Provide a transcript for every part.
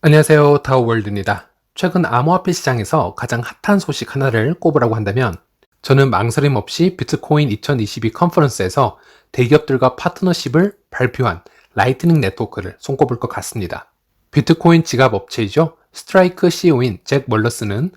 안녕하세요. 다오월드입니다. 최근 암호화폐 시장에서 가장 핫한 소식 하나를 꼽으라고 한다면 저는 망설임 없이 비트코인 2022 컨퍼런스에서 대기업들과 파트너십을 발표한 라이트닝 네트워크를 손꼽을 것 같습니다. 비트코인 지갑 업체이죠. 스트라이크 CEO인 잭 멀러스는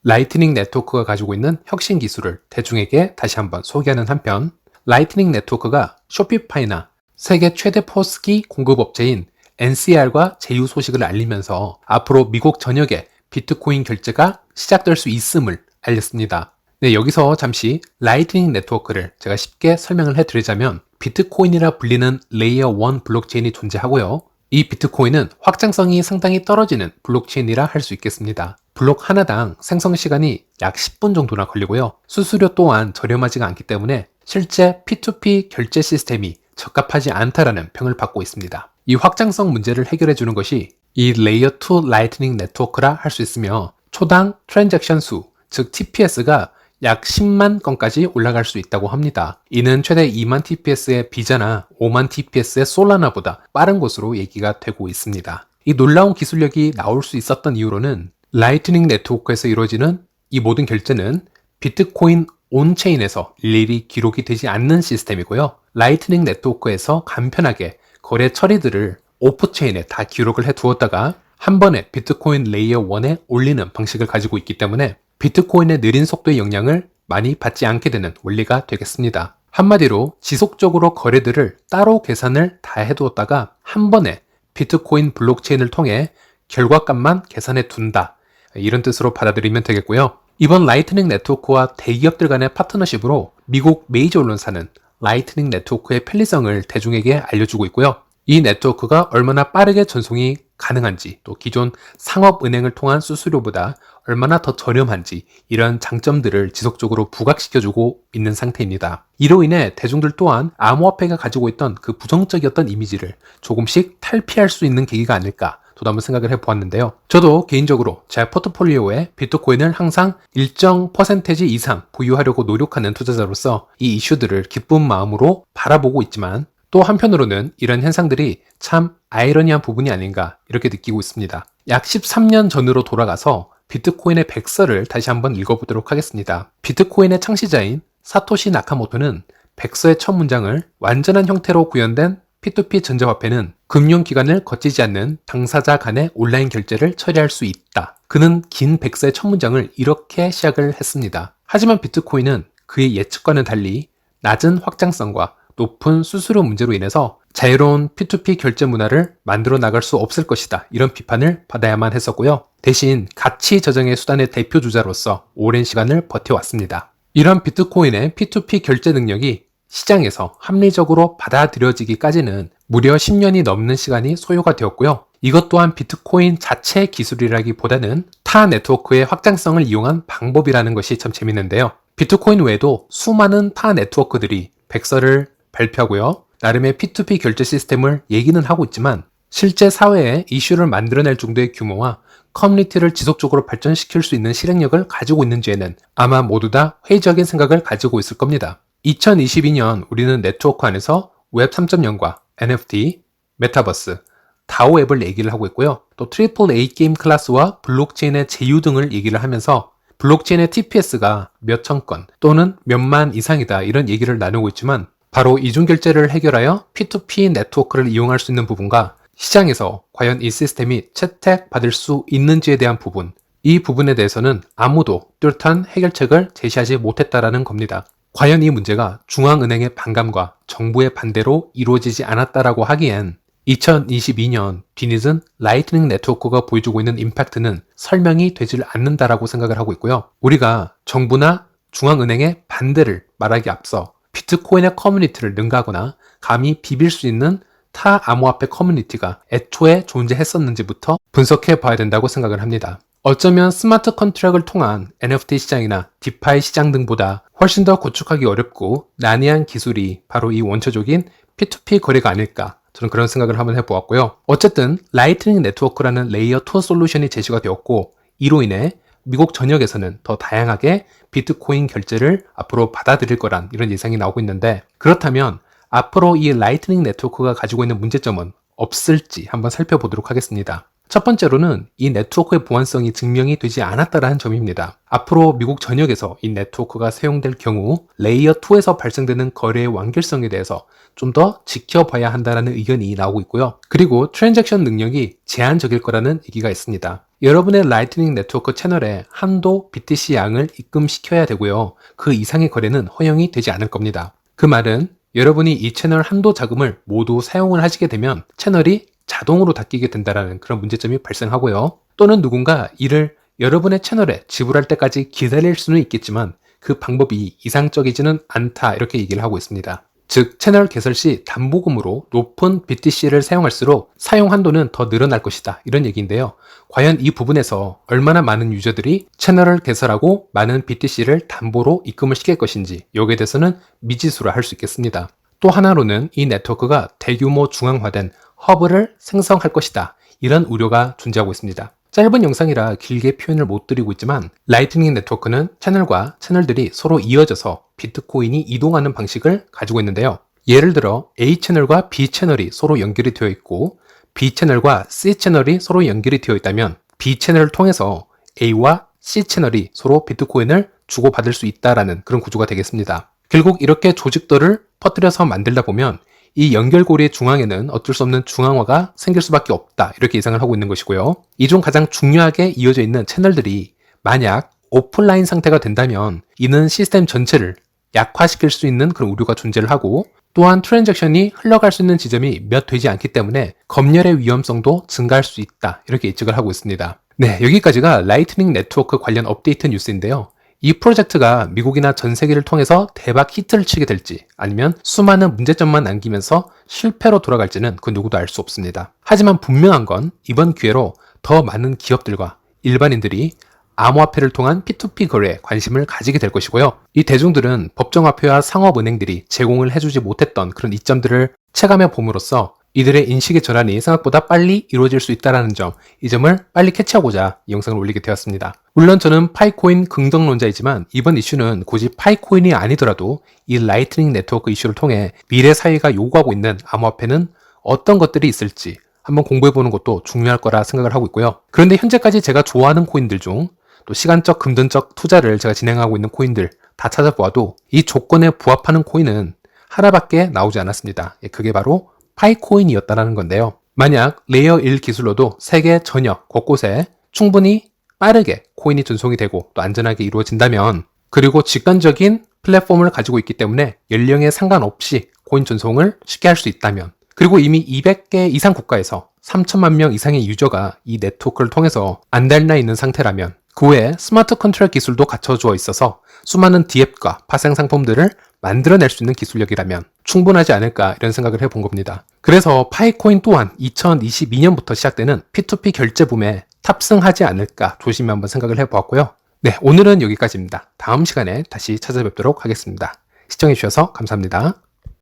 라이트닝 네트워크가 가지고 있는 혁신 기술을 대중에게 다시 한번 소개하는 한편 라이트닝 네트워크가 쇼피파이나 세계 최대 포스기 공급업체인 NCR과 제휴 소식을 알리면서 앞으로 미국 전역에 비트코인 결제가 시작될 수 있음을 알렸습니다. 네, 여기서 잠시 라이트닝 네트워크를 제가 쉽게 설명을 해드리자면 비트코인이라 불리는 레이어 1 블록체인이 존재하고요. 이 비트코인은 확장성이 상당히 떨어지는 블록체인이라 할 수 있겠습니다. 블록 하나당 생성 시간이 약 10분 정도나 걸리고요. 수수료 또한 저렴하지가 않기 때문에 실제 P2P 결제 시스템이 적합하지 않다라는 평을 받고 있습니다. 이 확장성 문제를 해결해 주는 것이 이 레이어 2 라이트닝 네트워크라 할 수 있으며 초당 트랜잭션 수, 즉 TPS가 약 10만 건까지 올라갈 수 있다고 합니다. 이는 최대 2만 TPS의 비자나 5만 TPS의 솔라나보다 빠른 것으로 얘기가 되고 있습니다. 이 놀라운 기술력이 나올 수 있었던 이유로는 라이트닝 네트워크에서 이루어지는 이 모든 결제는 비트코인 온체인에서 일일이 기록이 되지 않는 시스템이고요. 라이트닝 네트워크에서 간편하게 거래 처리들을 오프체인에 다 기록을 해 두었다가 한 번에 비트코인 레이어 1에 올리는 방식을 가지고 있기 때문에 비트코인의 느린 속도의 영향을 많이 받지 않게 되는 원리가 되겠습니다. 한마디로 지속적으로 거래들을 따로 계산을 다 해두었다가 한 번에 비트코인 블록체인을 통해 결과값만 계산해 둔다. 이런 뜻으로 받아들이면 되겠고요. 이번 라이트닝 네트워크와 대기업들 간의 파트너십으로 미국 메이저 언론사는 라이트닝 네트워크의 편리성을 대중에게 알려주고 있고요. 이 네트워크가 얼마나 빠르게 전송이 가능한지, 또 기존 상업은행을 통한 수수료보다 얼마나 더 저렴한지 이런 장점들을 지속적으로 부각시켜주고 있는 상태입니다. 이로 인해 대중들 또한 암호화폐가 가지고 있던 그 부정적이었던 이미지를 조금씩 탈피할 수 있는 계기가 아닐까 저도 한번 생각을 해보았는데요. 저도 개인적으로 제 포트폴리오에 비트코인을 항상 일정 퍼센테지 이상 보유하려고 노력하는 투자자로서 이 이슈들을 기쁜 마음으로 바라보고 있지만 또 한편으로는 이런 현상들이 참 아이러니한 부분이 아닌가 이렇게 느끼고 있습니다. 약 13년 전으로 돌아가서 비트코인의 백서를 다시 한번 읽어보도록 하겠습니다. 비트코인의 창시자인 사토시 나카모토는 백서의 첫 문장을 완전한 형태로 구현된 P2P 전자화폐는 금융기관을 거치지 않는 당사자 간의 온라인 결제를 처리할 수 있다. 그는 긴 백서의 첫 문장을 이렇게 시작을 했습니다. 하지만 비트코인은 그의 예측과는 달리 낮은 확장성과 높은 수수료 문제로 인해서 자유로운 P2P 결제 문화를 만들어 나갈 수 없을 것이다. 이런 비판을 받아야만 했었고요. 대신 가치 저장의 수단의 대표주자로서 오랜 시간을 버텨왔습니다. 이런 비트코인의 P2P 결제 능력이 시장에서 합리적으로 받아들여지기까지는 무려 10년이 넘는 시간이 소요가 되었고요. 이것 또한 비트코인 자체의 기술이라기보다는 타 네트워크의 확장성을 이용한 방법이라는 것이 참 재밌는데요. 비트코인 외에도 수많은 타 네트워크들이 백서를 발표하고요. 나름의 P2P 결제 시스템을 얘기는 하고 있지만 실제 사회에 이슈를 만들어낼 정도의 규모와 커뮤니티를 지속적으로 발전시킬 수 있는 실행력을 가지고 있는지에는 아마 모두 다 회의적인 생각을 가지고 있을 겁니다. 2022년 우리는 네트워크 안에서 웹 3.0과 NFT, 메타버스, 다오 앱을 얘기를 하고 있고요. 또 트리플 A 게임 클래스와 블록체인의 제휴 등을 얘기를 하면서 블록체인의 TPS가 몇천 건 또는 몇만 이상이다 이런 얘기를 나누고 있지만 바로 이중결제를 해결하여 P2P 네트워크를 이용할 수 있는 부분과 시장에서 과연 이 시스템이 채택받을 수 있는지에 대한 부분, 이 부분에 대해서는 아무도 뚜렷한 해결책을 제시하지 못했다라는 겁니다. 과연 이 문제가 중앙은행의 반감과 정부의 반대로 이루어지지 않았다라고 하기엔 2022년 뒤늦은 라이트닝 네트워크가 보여주고 있는 임팩트는 설명이 되질 않는다라고 생각을 하고 있고요. 우리가 정부나 중앙은행의 반대를 말하기 앞서 비트코인의 커뮤니티를 능가하거나 감히 비빌 수 있는 타 암호화폐 커뮤니티가 애초에 존재했었는지부터 분석해 봐야 된다고 생각을 합니다. 어쩌면 스마트 컨트랙을 통한 NFT 시장이나 디파이 시장 등보다 훨씬 더 구축하기 어렵고 난해한 기술이 바로 이 원초적인 P2P 거래가 아닐까 저는 그런 생각을 한번 해보았고요. 어쨌든 라이트닝 네트워크라는 레이어 2 솔루션이 제시가 되었고 이로 인해 미국 전역에서는 더 다양하게 비트코인 결제를 앞으로 받아들일 거란 이런 예상이 나오고 있는데 그렇다면 앞으로 이 라이트닝 네트워크가 가지고 있는 문제점은 없을지 한번 살펴보도록 하겠습니다. 첫 번째로는 이 네트워크의 보안성이 증명이 되지 않았다는 점입니다. 앞으로 미국 전역에서 이 네트워크가 사용될 경우 레이어 2에서 발생되는 거래의 완결성에 대해서 좀 더 지켜봐야 한다는 의견이 나오고 있고요. 그리고 트랜잭션 능력이 제한적일 거라는 얘기가 있습니다. 여러분의 라이트닝 네트워크 채널에 한도 BTC 양을 입금시켜야 되고요. 그 이상의 거래는 허용이 되지 않을 겁니다. 그 말은 여러분이 이 채널 한도 자금을 모두 사용을 하시게 되면 채널이 자동으로 닫히게 된다는 그런 문제점이 발생하고요. 또는 누군가 이를 여러분의 채널에 지불할 때까지 기다릴 수는 있겠지만 그 방법이 이상적이지는 않다 이렇게 얘기를 하고 있습니다. 즉 채널 개설 시 담보금으로 높은 BTC를 사용할수록 사용 한도는 더 늘어날 것이다 이런 얘기인데요. 과연 이 부분에서 얼마나 많은 유저들이 채널을 개설하고 많은 BTC를 담보로 입금을 시킬 것인지 여기에 대해서는 미지수라 할 수 있겠습니다. 또 하나로는 이 네트워크가 대규모 중앙화된 허브를 생성할 것이다 이런 우려가 존재하고 있습니다. 짧은 영상이라 길게 표현을 못 드리고 있지만 라이트닝 네트워크는 채널과 채널들이 서로 이어져서 비트코인이 이동하는 방식을 가지고 있는데요. 예를 들어 A 채널과 B 채널이 서로 연결이 되어 있고 B 채널과 C 채널이 서로 연결이 되어 있다면 B 채널을 통해서 A와 C 채널이 서로 비트코인을 주고받을 수 있다라는 그런 구조가 되겠습니다. 결국 이렇게 조직들을 퍼뜨려서 만들다 보면 이 연결고리의 중앙에는 어쩔 수 없는 중앙화가 생길 수밖에 없다 이렇게 예상을 하고 있는 것이고요. 이 중 가장 중요하게 이어져 있는 채널들이 만약 오프라인 상태가 된다면 이는 시스템 전체를 약화시킬 수 있는 그런 우려가 존재를 하고 또한 트랜잭션이 흘러갈 수 있는 지점이 몇 되지 않기 때문에 검열의 위험성도 증가할 수 있다 이렇게 예측을 하고 있습니다. 네, 여기까지가 라이트닝 네트워크 관련 업데이트 뉴스인데요. 이 프로젝트가 미국이나 전 세계를 통해서 대박 히트를 치게 될지 아니면 수많은 문제점만 남기면서 실패로 돌아갈지는 그 누구도 알 수 없습니다. 하지만 분명한 건 이번 기회로 더 많은 기업들과 일반인들이 암호화폐를 통한 P2P 거래에 관심을 가지게 될 것이고요. 이 대중들은 법정화폐와 상업은행들이 제공을 해주지 못했던 그런 이점들을 체감해 봄으로써 이들의 인식의 전환이 생각보다 빨리 이루어질 수 있다는 점, 이 점을 빨리 캐치하고자 이 영상을 올리게 되었습니다. 물론 저는 파이코인 긍정론자이지만 이번 이슈는 굳이 파이코인이 아니더라도 이 라이트닝 네트워크 이슈를 통해 미래 사회가 요구하고 있는 암호화폐는 어떤 것들이 있을지 한번 공부해보는 것도 중요할 거라 생각을 하고 있고요. 그런데 현재까지 제가 좋아하는 코인들 중 또 시간적, 금전적 투자를 제가 진행하고 있는 코인들 다 찾아보아도 이 조건에 부합하는 코인은 하나밖에 나오지 않았습니다. 그게 바로 파이코인이었다는 건데요. 만약 레이어 1 기술로도 세계 전역 곳곳에 충분히 빠르게 코인이 전송이 되고 또 안전하게 이루어진다면 그리고 직관적인 플랫폼을 가지고 있기 때문에 연령에 상관없이 코인 전송을 쉽게 할 수 있다면 그리고 이미 200개 이상 국가에서 3천만 명 이상의 유저가 이 네트워크를 통해서 안달나 있는 상태라면 그 외에 스마트 컨트롤 기술도 갖춰져 있어서 수많은 디앱과 파생 상품들을 만들어낼 수 있는 기술력이라면 충분하지 않을까 이런 생각을 해본 겁니다. 그래서 파이코인 또한 2022년부터 시작되는 P2P 결제 붐에 탑승하지 않을까 조심히 한번 생각을 해보았고요. 네, 오늘은 여기까지입니다. 다음 시간에 다시 찾아뵙도록 하겠습니다. 시청해주셔서 감사합니다.